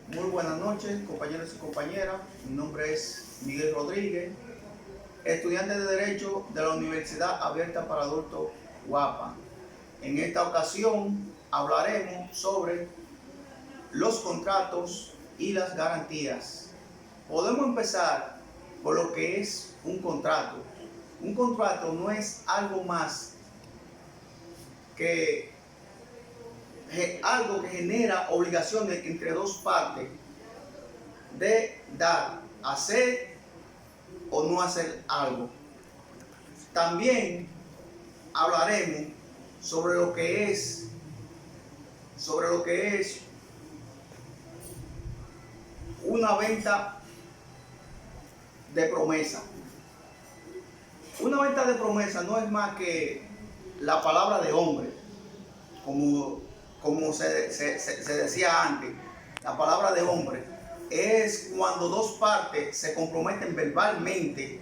Muy buenas noches, compañeros y compañeras. Mi nombre es Miguel Rodríguez, estudiante de Derecho de la Universidad Abierta para Adultos UAPA. En esta ocasión hablaremos sobre los contratos y las garantías. Podemos empezar por lo que es un contrato. Un contrato no es algo más que algo que genera obligaciones entre dos partes de dar, hacer o no hacer algo. También hablaremos sobre lo que es una venta de promesa. Una venta de promesa no es más que la palabra de hombre, como se decía antes. La palabra de hombre es cuando dos partes se comprometen verbalmente,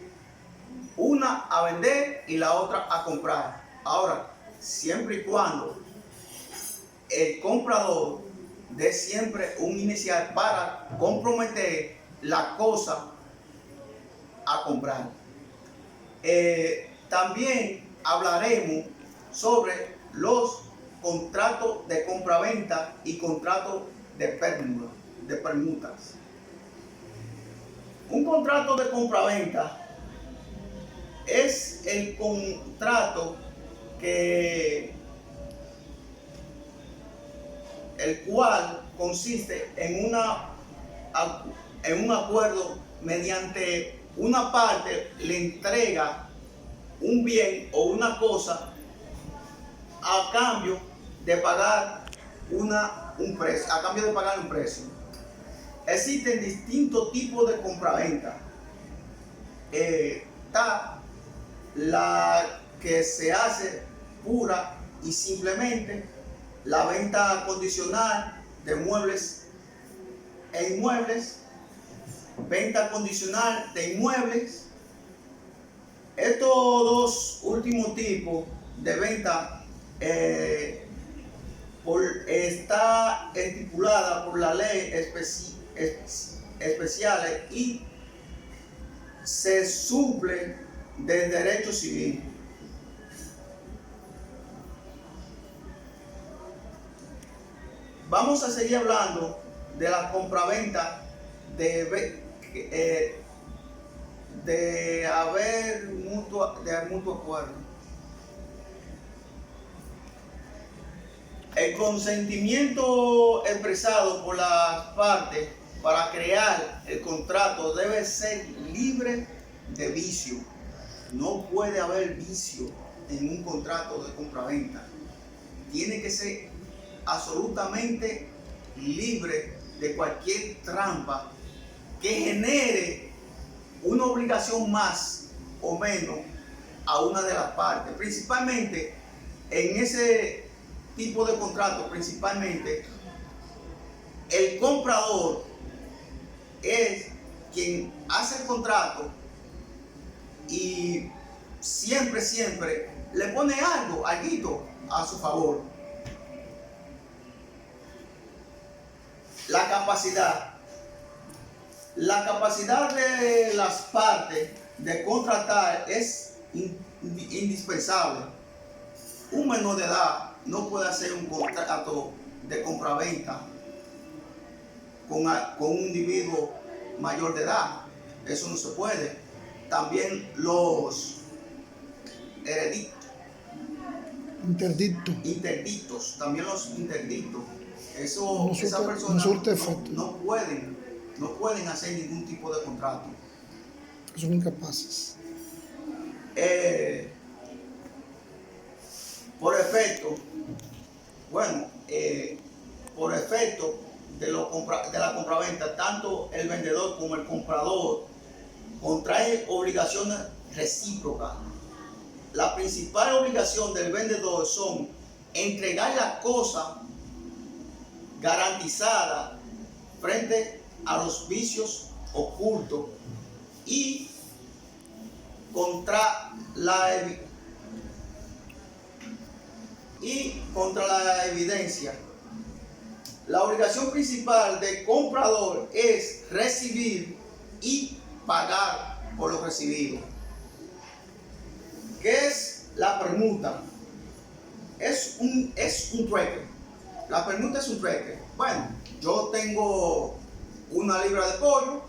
una a vender y la otra a comprar. Ahora, siempre y cuando el comprador dé siempre un inicial para comprometer la cosa a comprar. También hablaremos sobre los contratos de compraventa y contratos de permutas. Un contrato de compraventa es el contrato el cual consiste en un acuerdo mediante una parte le entrega un bien o una cosa a cambio de pagar un precio. Existen distintos tipos de compraventa. Está la que se hace pura y simplemente, la venta condicional de muebles e inmuebles, venta condicional de inmuebles. Estos dos últimos tipos de venta está estipulada por la ley especiales y se suple del derecho civil. Vamos a seguir hablando de la compraventa de haber mutuo acuerdo. El consentimiento expresado por las partes para crear el contrato debe ser libre de vicio. No puede haber vicio en un contrato de compraventa. Tiene que ser absolutamente libre de cualquier trampa que genere una obligación más o menos a una de las partes. Principalmente en ese tipo de contrato, el comprador es quien hace el contrato y siempre le pone algo a su favor. La capacidad de las partes de contratar es indispensable. Un menor de edad no puede hacer un contrato de compraventa con un individuo mayor de edad. Eso no se puede. También los interdictos, esas personas no pueden hacer ningún tipo de contrato. Son incapaces. Por efecto de la compraventa, tanto el vendedor como el comprador contraen obligaciones recíprocas. La principal obligación del vendedor son entregar la cosa garantizada frente a los vicios ocultos y contra la evidencia. la obligación principal del comprador es recibir y pagar por lo recibido. ¿Qué es la permuta? Es un trueque. La permuta es un trueque. Bueno, yo tengo una libra de pollo,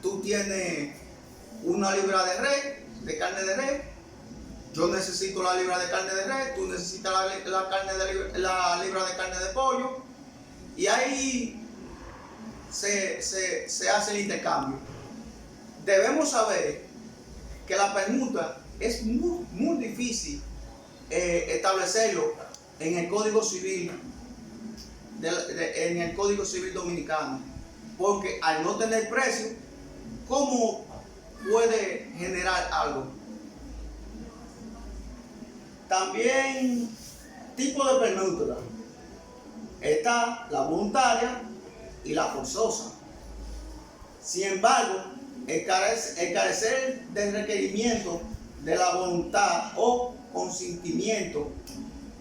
tú tienes una libra de res, de carne de res, yo necesito la libra de carne de res, tú necesitas la libra de carne de pollo, y ahí se hace el intercambio. Debemos saber que la permuta es muy difícil establecerlo en el Código Civil, en el Código Civil dominicano, porque al no tener precio, ¿cómo puede generar algo? También tipo de permuta. Está la voluntaria y la forzosa. Sin embargo, el carecer del requerimiento de la voluntad o consentimiento,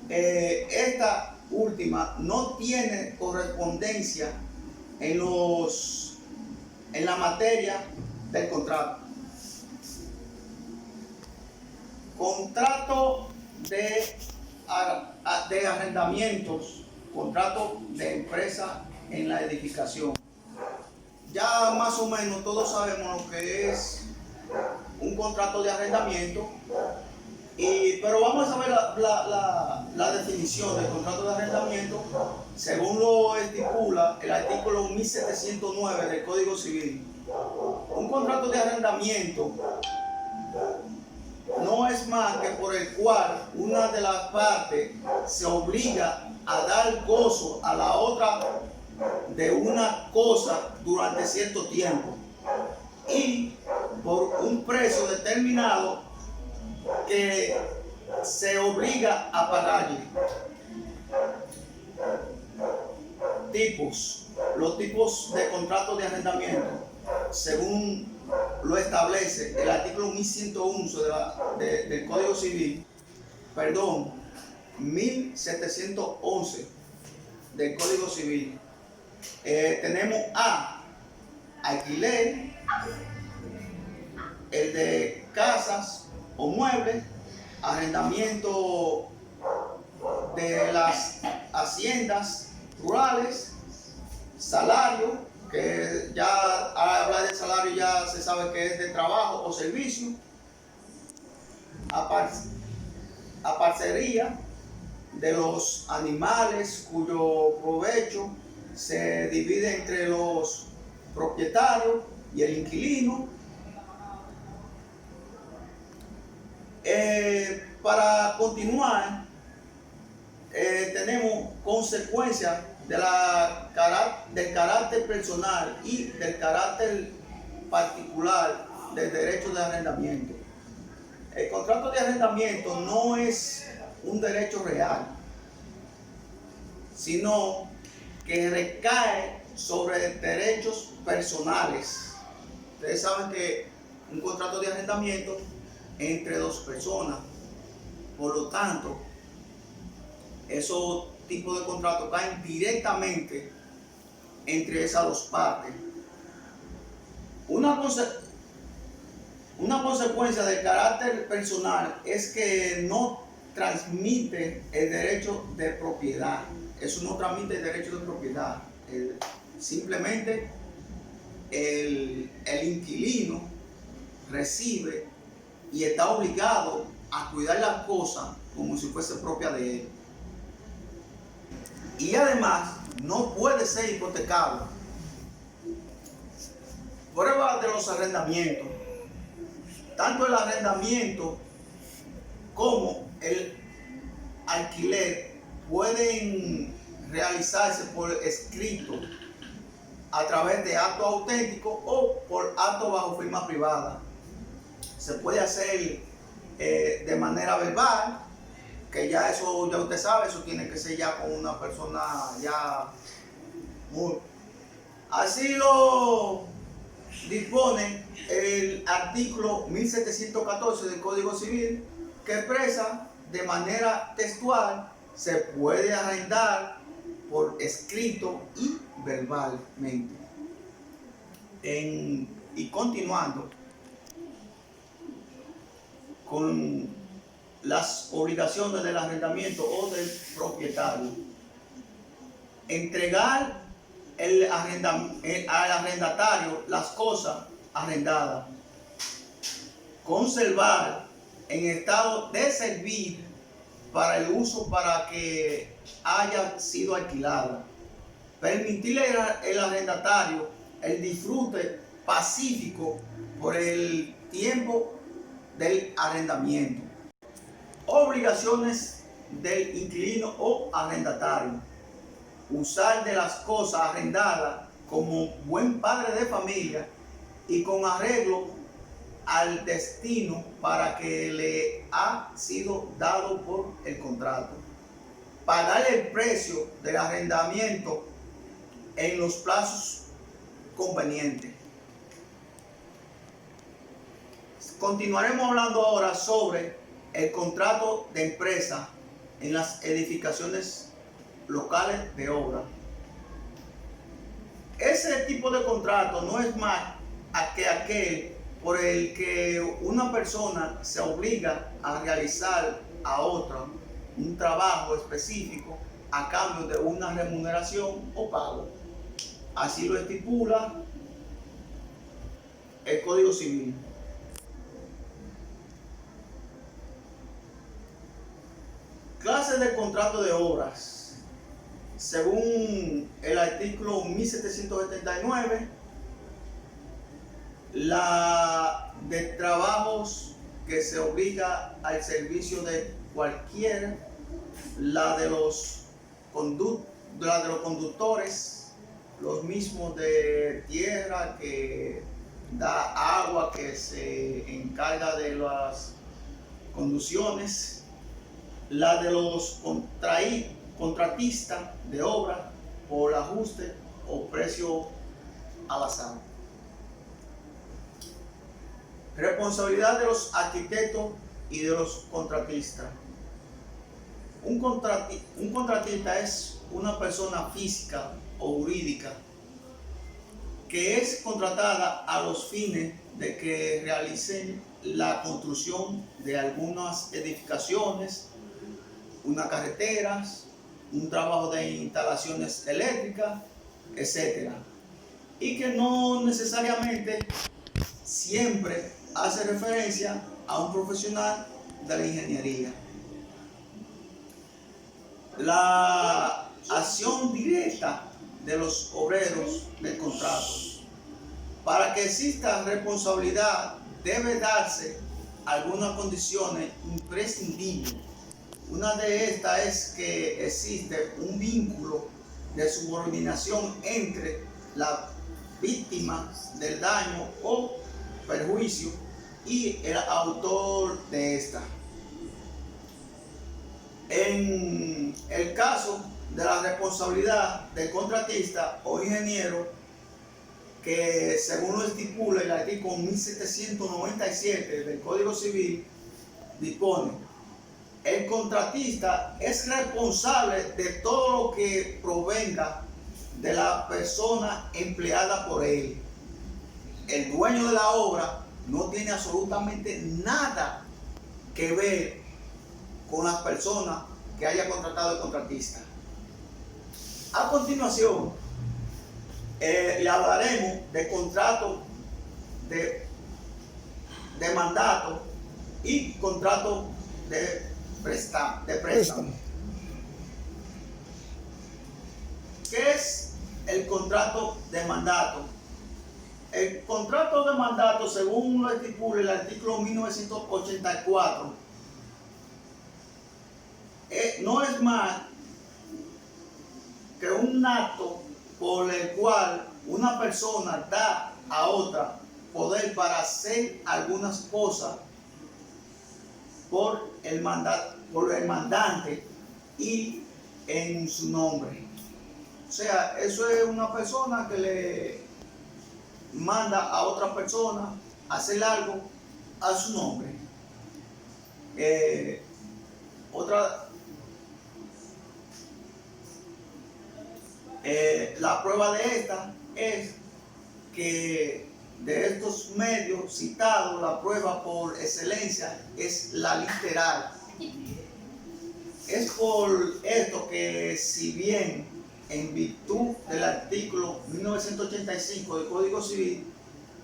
esta última no tiene correspondencia en la materia del contrato. Contrato de arrendamientos, contrato de empresa en la edificación. Ya más o menos todos sabemos lo que es un contrato de arrendamiento, pero vamos a saber la definición del contrato de arrendamiento según lo estipula el artículo 1709 del Código Civil. Un contrato de arrendamiento no es más que por el cual una de las partes se obliga a dar gozo a la otra de una cosa durante cierto tiempo y por un precio determinado que se obliga a pagarle. Los tipos de contratos de arrendamiento, según lo establece el artículo 1111 del Código Civil, 1711 del Código Civil. Tenemos A, alquiler, el de casas o muebles, arrendamiento de las haciendas rurales, salario, que ya al hablar de salario ya se sabe que es de trabajo o servicio, aparcería de los animales cuyo provecho se divide entre los propietarios y el inquilino. Para continuar, tenemos consecuencias del carácter personal y del carácter particular del derecho de arrendamiento. El contrato de arrendamiento no es un derecho real, sino que recae sobre derechos personales. Ustedes saben que un contrato de arrendamiento entre dos personas, por lo tanto, esos tipos de contratos caen directamente entre esas dos partes. Una consecuencia del carácter personal es que no transmite el derecho de propiedad. Eso no transmite el derecho de propiedad. Simplemente el inquilino recibe y está obligado a cuidar las cosas como si fuese propia de él. Y además no puede ser hipotecado. Prueba de los arrendamientos. Tanto el arrendamiento como el alquiler pueden realizarse por escrito a través de acto auténtico o por acto bajo firma privada. Se puede hacer de manera verbal, que ya eso, ya usted sabe, eso tiene que ser ya con una persona ya muy... Así lo dispone el artículo 1714 del Código Civil, que expresa de manera textual: se puede arrendar por escrito y verbalmente. Y continuando con las obligaciones del arrendamiento o del propietario, entregar al arrendatario las cosas arrendadas, conservar en estado de servir para el uso para que haya sido alquilada, permitirle al arrendatario el disfrute pacífico por el tiempo del arrendamiento. Obligaciones del inquilino o arrendatario: usar de las cosas arrendadas como buen padre de familia y con arreglo al destino para que le ha sido dado por el contrato. Pagar el precio del arrendamiento en los plazos convenientes. Continuaremos hablando ahora sobre el contrato de empresa en las edificaciones locales de obra. Ese tipo de contrato no es más que aquel por el que una persona se obliga a realizar a otra un trabajo específico a cambio de una remuneración o pago. Así lo estipula el Código Civil. Clases de contrato de obras. Según el artículo 1779, la de trabajos que se obliga al servicio de cualquiera, la de los conductores, los mismos de tierra que da agua, que se encarga de las conducciones, la de los contratistas de obra por ajuste o precio al azar. Responsabilidad de los arquitectos y de los contratistas. Un contratista es una persona física o jurídica que es contratada a los fines de que realicen la construcción de algunas edificaciones, unas carreteras, un trabajo de instalaciones eléctricas, etc. Y que no necesariamente siempre hace referencia a un profesional de la ingeniería. La acción directa de los obreros del contrato. Para que exista responsabilidad debe darse algunas condiciones imprescindibles. Una de estas es que existe un vínculo de subordinación entre la víctima del daño o perjuicio y el autor de esta. En el caso de la responsabilidad del contratista o ingeniero, que según lo estipula el artículo 1797 del Código Civil, dispone: el contratista es responsable de todo lo que provenga de la persona empleada por él. El dueño de la obra no tiene absolutamente nada que ver con las personas que haya contratado el contratista. A continuación, le hablaremos de contrato de mandato y contrato de préstamo. ¿Qué es el contrato de mandato? El contrato de mandato, según lo estipula el artículo 1984, no es más que un acto por el cual una persona da a otra poder para hacer algunas cosas por el mandante y en su nombre. O sea, eso es una persona que le manda a otra persona a hacer algo a su nombre. La prueba de esta es que de estos medios citados, la prueba por excelencia es la literal. Es por esto que, si bien en virtud del artículo 1985 del Código Civil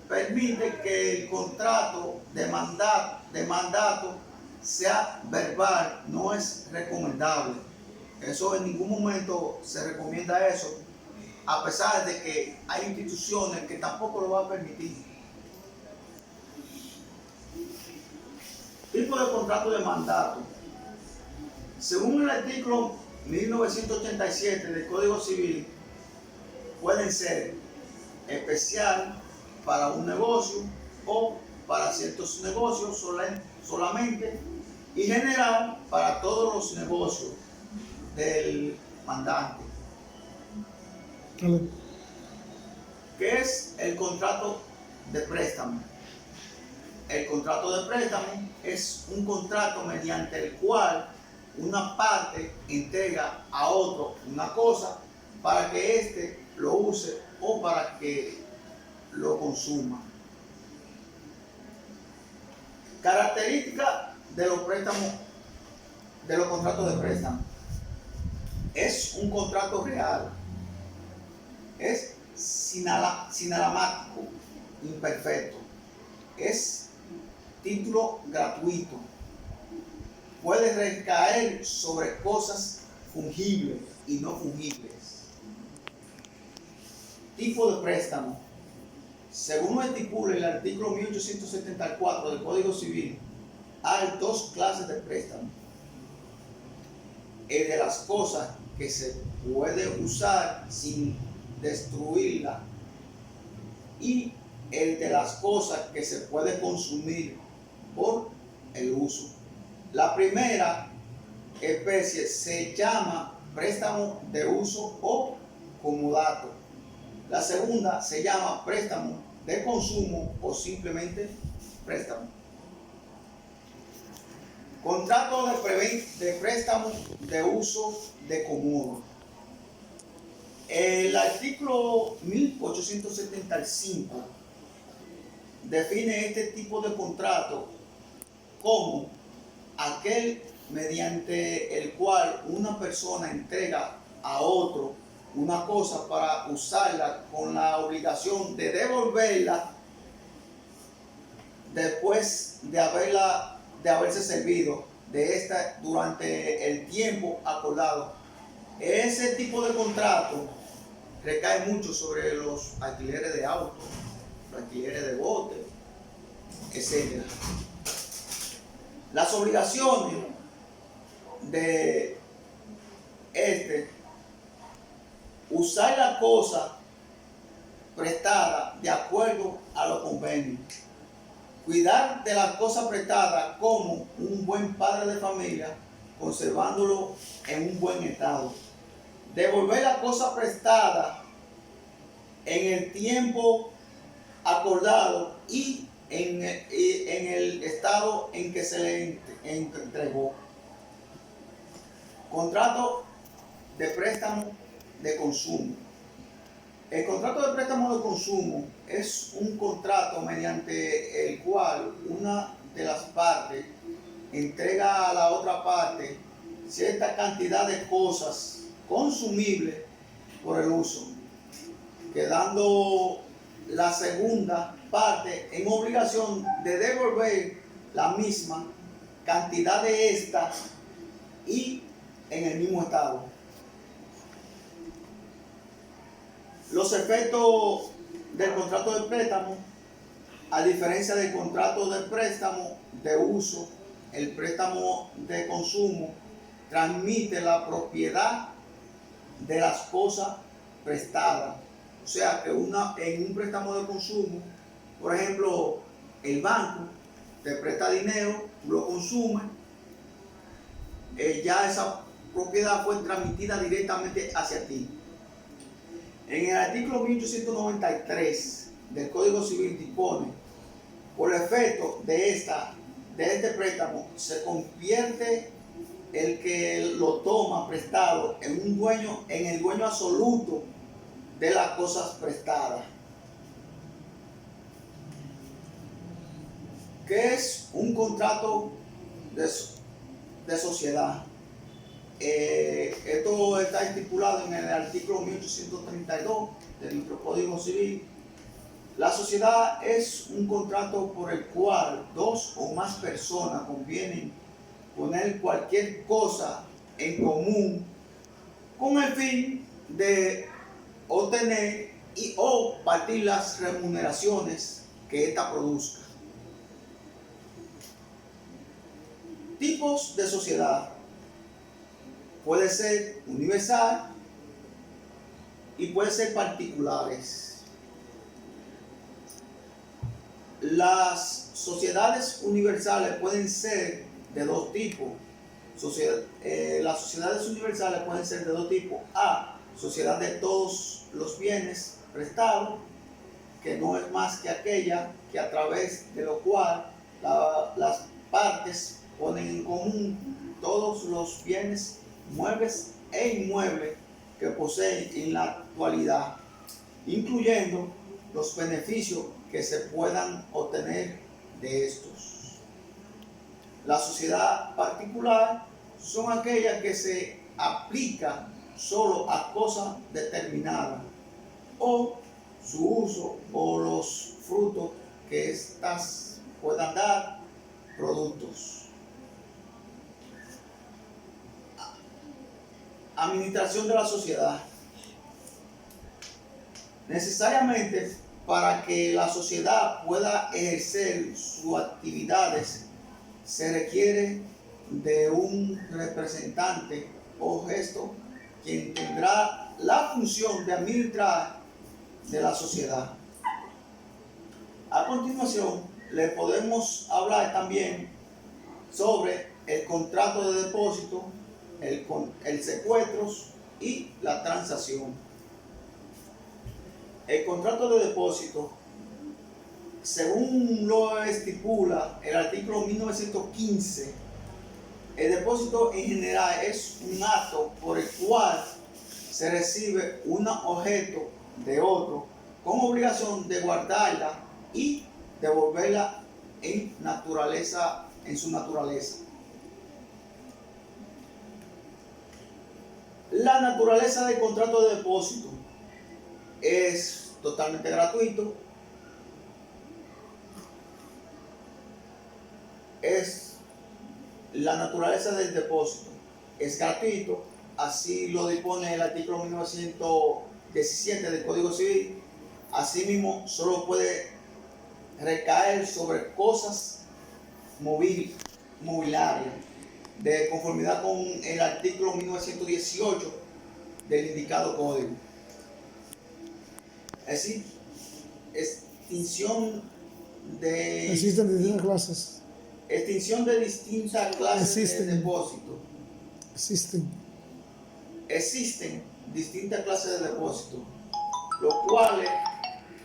permite que el contrato de mandato sea verbal, no es recomendable. Eso en ningún momento se recomienda eso, a pesar de que hay instituciones que tampoco lo van a permitir. Tipo de contrato de mandato. Según el artículo 1987 del Código Civil, pueden ser especial para un negocio o para ciertos negocios solamente, y general para todos los negocios del mandante. ¿Qué es el contrato de préstamo? El contrato de préstamo es un contrato mediante el cual una parte entrega a otro una cosa para que éste lo use o para que lo consuma. Características de los préstamos, de los contratos de préstamo. Es un contrato real, es sinaláctico, imperfecto, es título gratuito, puede recaer sobre cosas fungibles y no fungibles. Tipo de préstamo. Según estipula el artículo 1874 del Código Civil, hay dos clases de préstamo: el de las cosas que se puede usar sin destruirla y el de las cosas que se puede consumir por el uso. La primera especie se llama préstamo de uso o comodato. La segunda se llama préstamo de consumo o simplemente préstamo. Contrato de préstamo de uso de comodo. El artículo 1875 define este tipo de contrato como aquel mediante el cual una persona entrega a otro una cosa para usarla con la obligación de devolverla después de haberse servido de esta durante el tiempo acordado. Ese tipo de contrato recae mucho sobre los alquileres de autos, los alquileres de botes, etc. Las obligaciones de usar la cosa prestada de acuerdo a los convenios, cuidar de las cosas prestadas como un buen padre de familia, conservándolo en un buen estado, devolver la cosa prestada en el tiempo acordado y en el estado en que se le entregó. Contrato de préstamo de consumo. El contrato de préstamo de consumo es un contrato mediante el cual una de las partes entrega a la otra parte cierta cantidad de cosas consumibles por el uso, quedando la segunda parte en obligación de devolver la misma cantidad de esta y en el mismo estado. Los efectos del contrato de préstamo, a diferencia del contrato de préstamo de uso, el préstamo de consumo transmite la propiedad de las cosas prestadas. O sea que en un préstamo de consumo, por ejemplo, el banco te presta dinero, tú lo consumes, ya esa propiedad fue transmitida directamente hacia ti. En el artículo 1893 del Código Civil dispone: por efecto de este préstamo se convierte el que lo toma prestado en el dueño absoluto de las cosas prestadas. ¿Qué es un contrato de sociedad? Esto está estipulado en el artículo 1832 de nuestro Código Civil. La sociedad es un contrato por el cual dos o más personas convienen poner cualquier cosa en común con el fin de obtener y o partir las remuneraciones que ésta produzca. Tipos de sociedad. Puede ser universal y puede ser particulares. Las sociedades universales pueden ser de dos tipos. Las sociedades universales pueden ser de dos tipos. A, sociedad de todos los bienes prestados, que no es más que aquella que a través de lo cual las partes ponen en común todos los bienes muebles e inmuebles que poseen en la actualidad, incluyendo los beneficios que se puedan obtener de estos. La sociedad particular son aquellas que se aplican solo a cosas determinadas o su uso o los frutos que éstas puedan dar productos. Administración de la sociedad. Necesariamente, para que la sociedad pueda ejercer sus actividades, se requiere de un representante o gesto quien tendrá la función de administrar de la sociedad. A continuación, le podemos hablar también sobre el contrato de depósito, el secuestro y la transacción. El contrato de depósito, según lo estipula el artículo 1915, el depósito en general es un acto por el cual se recibe un objeto de otro con obligación de guardarla y devolverla en su naturaleza. La naturaleza del contrato de depósito es totalmente gratuito. La naturaleza del depósito es gratuito, así lo dispone el artículo 1917 del Código Civil. Asimismo, solo puede recaer sobre cosas mobiliarias, de conformidad con el artículo 1918 del indicado código. Es decir, extinción de distintas clases de depósito. Existen distintas clases de depósito, los cuales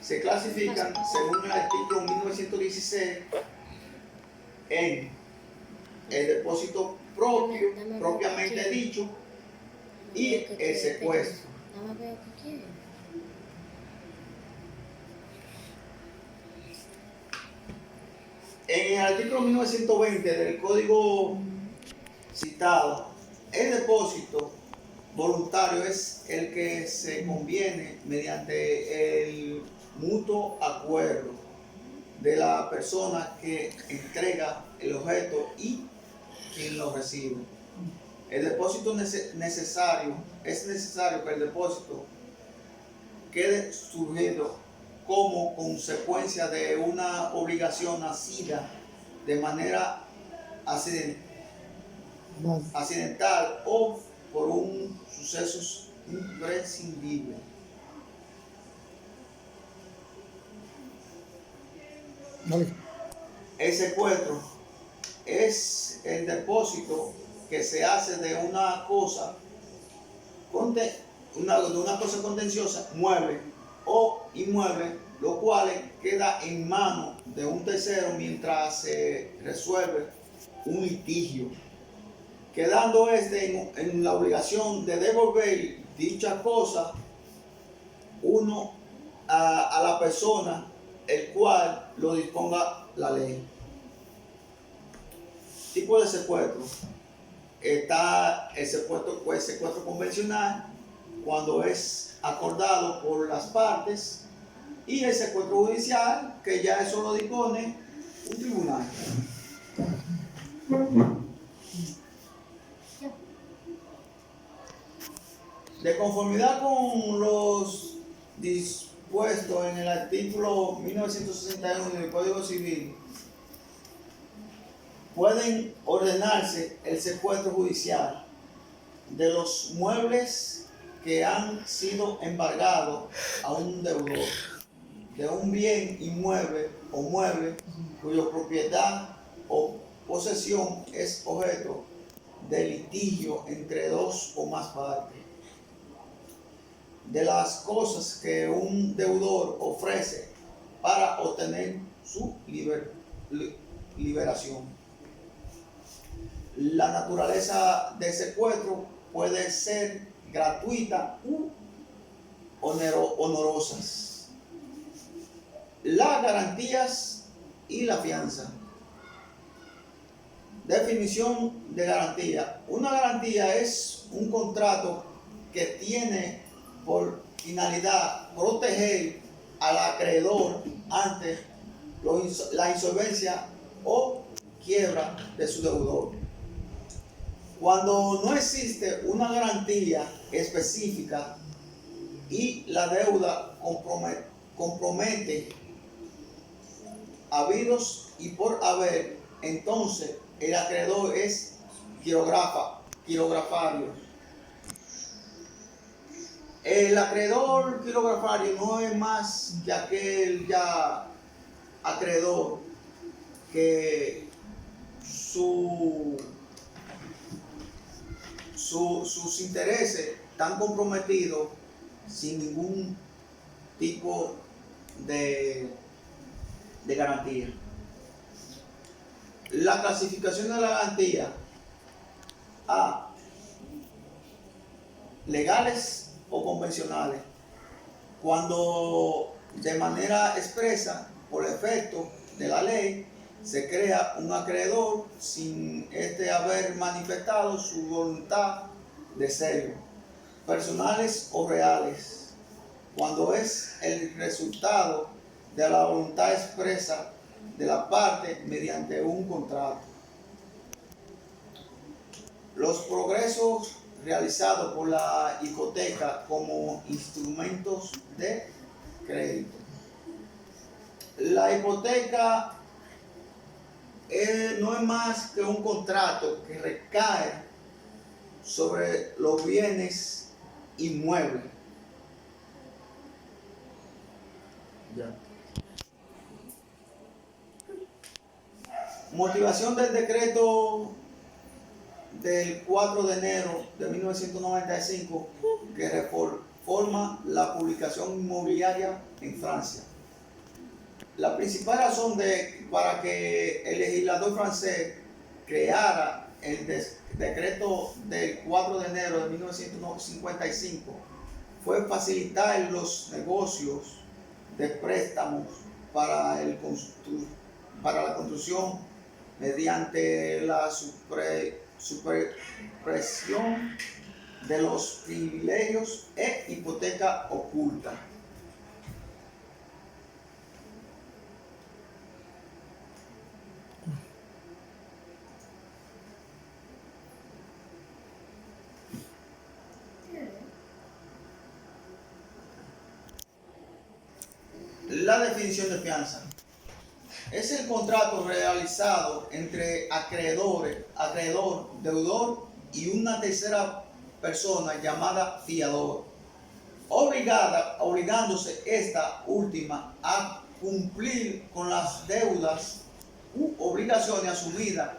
se clasifican según el artículo 1916 en el depósito propio, propiamente dicho, y el secuestro. En el artículo 1920 del código citado, el depósito voluntario es el que se conviene mediante el mutuo acuerdo de la persona que entrega el objeto y quien lo recibe. El depósito es necesario que el depósito quede surgido como consecuencia de una obligación nacida de manera accidental o por un suceso imprescindible. El secuestro es el depósito que se hace de una cosa contenciosa, mueble o inmueble, lo cual queda en manos de un tercero mientras se resuelve un litigio, quedando en la obligación de devolver dicha cosa uno a la persona el cual lo disponga la ley. Tipo de secuestro. Está el secuestro, pues, secuestro convencional, cuando es acordado por las partes, y el secuestro judicial, que ya eso lo dispone un tribunal. De conformidad con los dispuestos en el artículo 1961 del Código Civil, pueden ordenarse el secuestro judicial de los muebles que han sido embargados a un deudor, de un bien inmueble o mueble cuya propiedad o posesión es objeto de litigio entre dos o más partes, de las cosas que un deudor ofrece para obtener su liberación. La naturaleza del secuestro puede ser gratuita u onerosas. Las garantías y la fianza. Definición de garantía. Una garantía es un contrato que tiene por finalidad proteger al acreedor ante la insolvencia o quiebra de su deudor. Cuando no existe una garantía específica y la deuda compromete habidos y por haber, entonces el acreedor es quirografario. El acreedor quirografario no es más que aquel ya acreedor que sus intereses están comprometidos sin ningún tipo de garantía. La clasificación de la garantía: A, legales o convencionales. Cuando de manera expresa, por efecto de la ley, se crea un acreedor sin haber manifestado su voluntad de serlo. Personales o reales. Cuando es el resultado de la voluntad expresa de la parte mediante un contrato. Los progresos realizados por la hipoteca como instrumentos de crédito. La hipoteca no es más que un contrato que recae sobre los bienes inmuebles. Ya. Motivación del decreto del 4 de enero de 1995 que reforma la publicación inmobiliaria en Francia. La principal razón para que el legislador francés creara el decreto del 4 de enero de 1955 fue facilitar los negocios de préstamos para la construcción mediante la supresión de los privilegios e hipoteca oculta. La definición de fianza es el contrato realizado entre acreedor, deudor y una tercera persona llamada fiador, obligándose esta última a cumplir con las deudas u obligaciones asumidas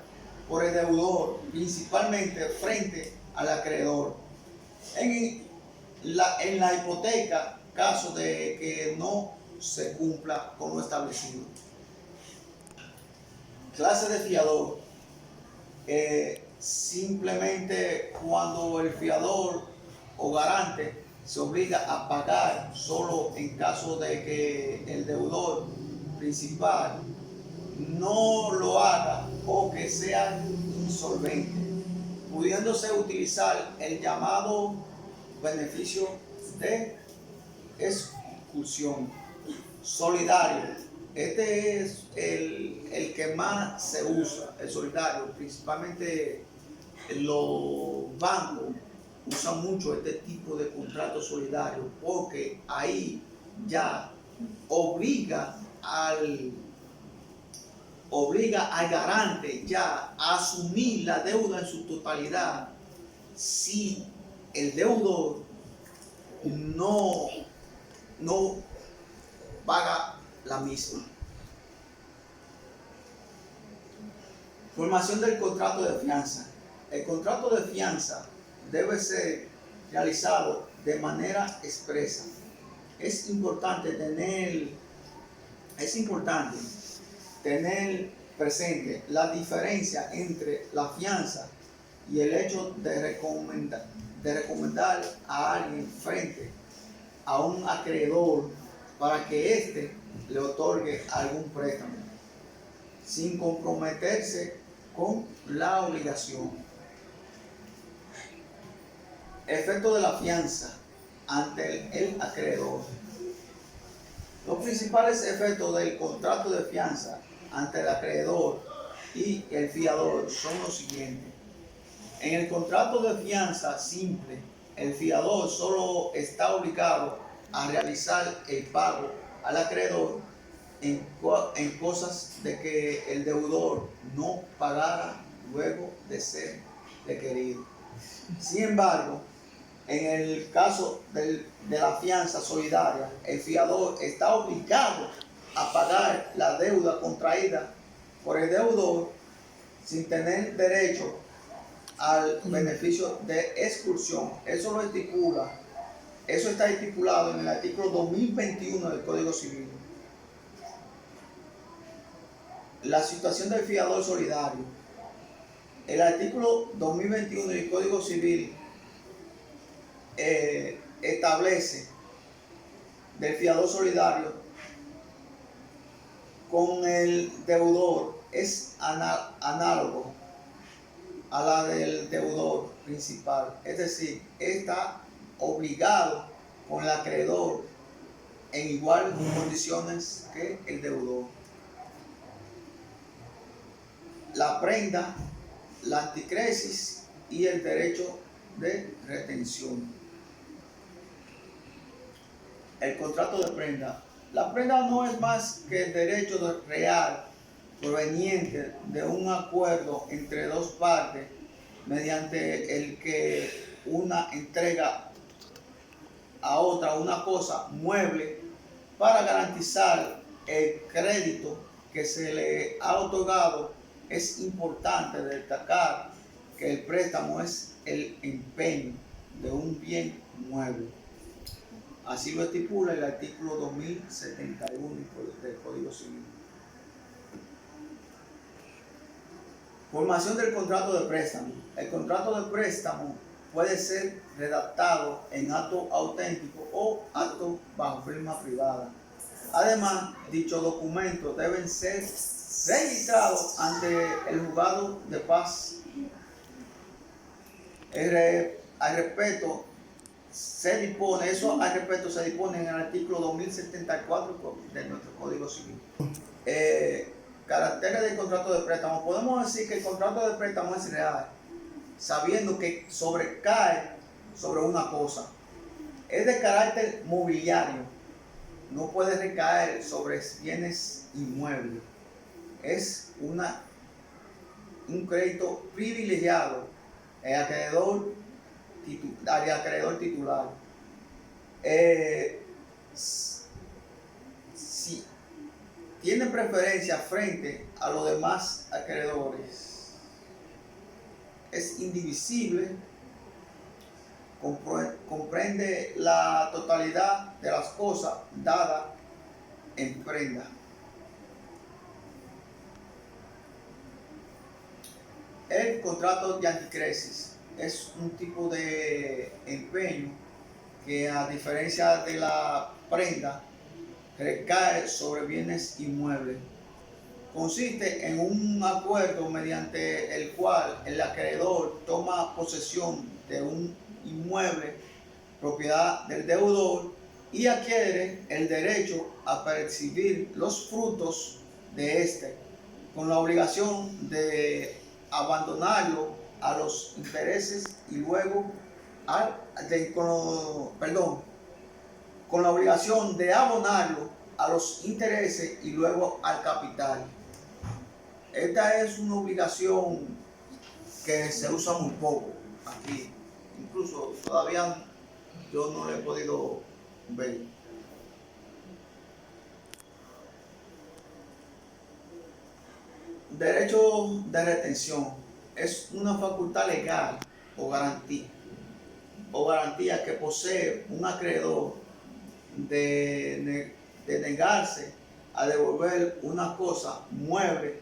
por el deudor, principalmente frente al acreedor. En la hipoteca, caso de que no se cumpla con lo establecido. Clase de fiador. Simplemente cuando el fiador o garante se obliga a pagar solo en caso de que el deudor principal no lo haga o que sea insolvente, pudiéndose utilizar el llamado beneficio de exclusión solidario. Este es el que más se usa, el solidario. Principalmente los bancos usan mucho este tipo de contrato solidario porque ahí ya obliga al garante ya a asumir la deuda en su totalidad si el deudor no paga la misma. Formación del contrato de fianza. El contrato de fianza debe ser realizado de manera expresa. Es importante tener presente la diferencia entre la fianza y el hecho de recomendar a alguien frente a un acreedor para que éste le otorgue algún préstamo sin comprometerse con la obligación. Efecto de la fianza ante el acreedor. Los principales efectos del contrato de fianza ante el acreedor y el fiador son los siguientes. En el contrato de fianza simple, el fiador solo está obligado a realizar el pago al acreedor en cosas de que el deudor no pagara luego de ser requerido. Sin embargo, en el caso de la fianza solidaria, el fiador está obligado a pagar la deuda contraída por el deudor sin tener derecho al beneficio de exclusión. Eso está estipulado en el artículo 2021 del Código Civil. La situación del fiador solidario. El artículo 2021 del Código Civil establece del fiador solidario con el deudor es análogo a la del deudor principal, es decir, está obligado con el acreedor en igual condiciones que el deudor. La prenda, la anticresis y el derecho de retención. El contrato de prenda. La prenda no es más que el derecho real proveniente de un acuerdo entre dos partes mediante el que una entrega a otra una cosa mueble para garantizar el crédito que se le ha otorgado. Es importante destacar que el préstamo es el empeño de un bien mueble. Así lo estipula el artículo 2071 del Código Civil. Formación del contrato de préstamo. El contrato de préstamo puede ser redactado en acto auténtico o acto bajo firma privada. Además, dichos documentos deben ser registrados ante el juzgado de paz. Al respecto se dispone en el artículo 2074 de nuestro Código Civil. Caracteres del contrato de préstamo. Podemos decir que el contrato de préstamo es real, sabiendo que sobrecae sobre una cosa. Es de carácter mobiliario, no puede recaer sobre bienes inmuebles. Es un crédito privilegiado al acreedor titular. Si tiene preferencia frente a los demás acreedores, es indivisible, comprende la totalidad de las cosas dadas en prenda. El contrato de anticresis es un tipo de empeño que a diferencia de la prenda, recae sobre bienes inmuebles. Consiste en un acuerdo mediante el cual el acreedor toma posesión de un inmueble, propiedad del deudor, y adquiere el derecho a percibir los frutos de este, con la obligación de abandonarlo a los intereses y luego con la obligación de abonarlo a los intereses y luego al capital. Esta es una obligación que se usa muy poco aquí. Incluso todavía yo no lo he podido ver. Derecho de retención es una facultad legal o garantía que posee un acreedor de negarse a devolver una cosa mueble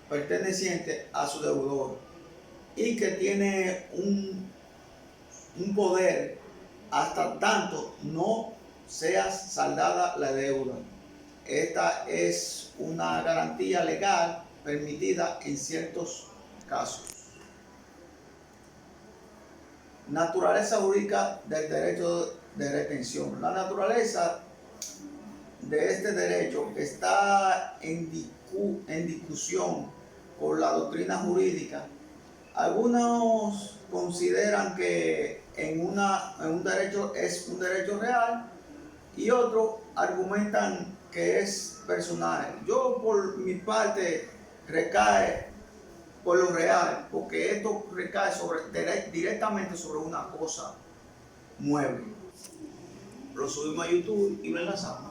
perteneciente a su deudor y que tiene un poder hasta tanto no sea saldada la deuda. Esta es una garantía legal permitida en ciertos casos. Naturaleza jurídica del derecho de retención. La naturaleza de este derecho está en discusión por la doctrina jurídica. Algunos consideran que en un derecho es un derecho real y otros argumentan que es personal. Yo por mi parte recae por lo real, porque esto recae directamente sobre una cosa mueble. Lo subimos a YouTube y lo enlazamos.